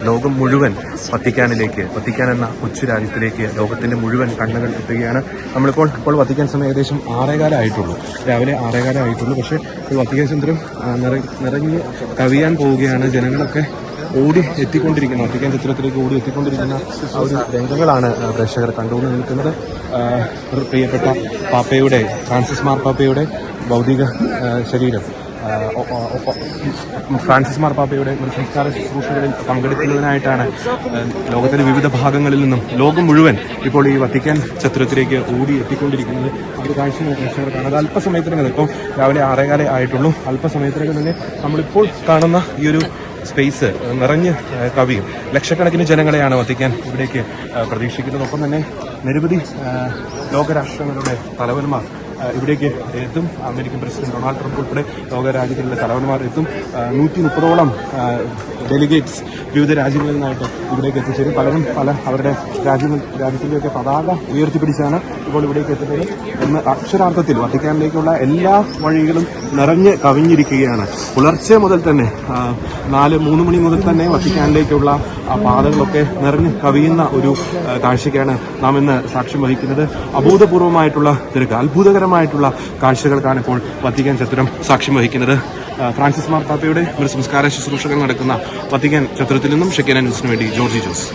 ലോകം മുഴുവൻ വത്തിക്കാൻ എന്ന കൊച്ചു രാജ്യത്തിലേക്ക് ലോകത്തിന്റെ മുഴുവൻ കണ്ണുകൾ എത്തുകയാണ്. ഇപ്പോൾ വത്തിക്കാൻ സമയം ഏകദേശം 6:15 ആയിട്ടുള്ളൂ. രാവിലെ 6:15 ആയിട്ടുള്ളൂ. പക്ഷേ വത്തിക്കാൻ ചന്ദ്രം നിറഞ്ഞ് കവിയാൻ പോവുകയാണ്. ജനങ്ങളൊക്കെ ഓടി എത്തിക്കൊണ്ടിരിക്കുന്ന വത്തിക്കാൻ ചിത്രത്തിലേക്ക് ഓടി എത്തിക്കൊണ്ടിരിക്കുന്ന ആ ഒരു രംഗങ്ങളാണ് പ്രേക്ഷകർ കണ്ടുകൊണ്ട് നിൽക്കുന്നത്. പ്രിയപ്പെട്ട പാപ്പയുടെ ഫ്രാൻസിസ് മാർപ്പാപ്പയുടെ ഭൗതിക ശരീരം ഫ്രാൻസിസ് മാർപ്പാപ്പയുടെ സംസ്കാര ശുശ്രൂഷകളിൽ പങ്കെടുക്കുന്നതിനായിട്ടാണ് ലോകത്തിന്റെ വിവിധ ഭാഗങ്ങളിൽ നിന്നും ലോകം മുഴുവൻ ഇപ്പോൾ ഈ വത്തിക്കാൻ ചത്തുരത്തിലേക്ക് ഓടി എത്തിക്കൊണ്ടിരിക്കുന്നത്. ഒരു കാഴ്ച പ്രേക്ഷകർ കാണുന്നത് അല്പസമയത്തിനകം ഇപ്പോൾ രാവിലെ 6:15 ആയിട്ടുള്ളൂ. അല്പസമയത്തിനകം തന്നെ നമ്മളിപ്പോൾ കാണുന്ന ഈ ഒരു സ്പേസ് നിറഞ്ഞ് കവിയും. ലക്ഷക്കണക്കിന് ജനങ്ങളെയാണ് വത്തിക്കാൻ ഇവിടേക്ക് പ്രതീക്ഷിക്കുന്നത്. ഒപ്പം തന്നെ നിരവധി ലോകരാഷ്ട്രങ്ങളുടെ തലവന്മാർ ഇവിടേക്ക് എത്തും. അമേരിക്കൻ പ്രസിഡന്റ് ഡൊണാൾഡ് ട്രംപ് ഉൾപ്പെടെ ലോകരാജ്യങ്ങളിലെ തലവന്മാർ എത്തും. 130ഓളം ഡെലിഗേറ്റ്സ് വിവിധ രാജ്യങ്ങളിൽ നിന്നായിട്ട് ഇവിടേക്ക് എത്തിച്ചേരും. പലരും അവരുടെ രാജ്യത്തിൻ്റെയൊക്കെ പതാക ഉയർത്തിപ്പിടിച്ചാണ് ഇപ്പോൾ ഇവിടേക്ക് എത്തുന്നത്. എന്ന് അക്ഷരാർത്ഥത്തിൽ വത്തിക്കാനിലേക്കുള്ള എല്ലാ വഴികളും നിറഞ്ഞ് കവിഞ്ഞിരിക്കുകയാണ്. പുലർച്ചെ മുതൽ തന്നെ 3 മണി മുതൽ തന്നെ വത്തിക്കാനിലേക്കുള്ള ആ പാതകളൊക്കെ നിറഞ്ഞ് കവിയുന്ന ഒരു കാഴ്ചയ്ക്കാണ് നാം ഇന്ന് സാക്ഷ്യം വഹിക്കുന്നത്. അഭൂതപൂർവമായിട്ടുള്ള തിരക്ക്, അത്ഭുതകരമായിട്ടുള്ള കാഴ്ചകൾക്കാണ് ഇപ്പോൾ വത്തിക്കാൻ ചത്തുരം സാക്ഷ്യം വഹിക്കുന്നത്. ഫ്രാൻസിസ് മാർപ്പാപ്പയുടെ ഒരു സംസ്കാര ശുശ്രൂഷകൾ നടക്കുന്ന വത്തിക്കാൻ ചത്തുരത്തിൽ നിന്നും ഷെക്കേന ന്യൂസിന് വേണ്ടി ജോർജി ജോസ്.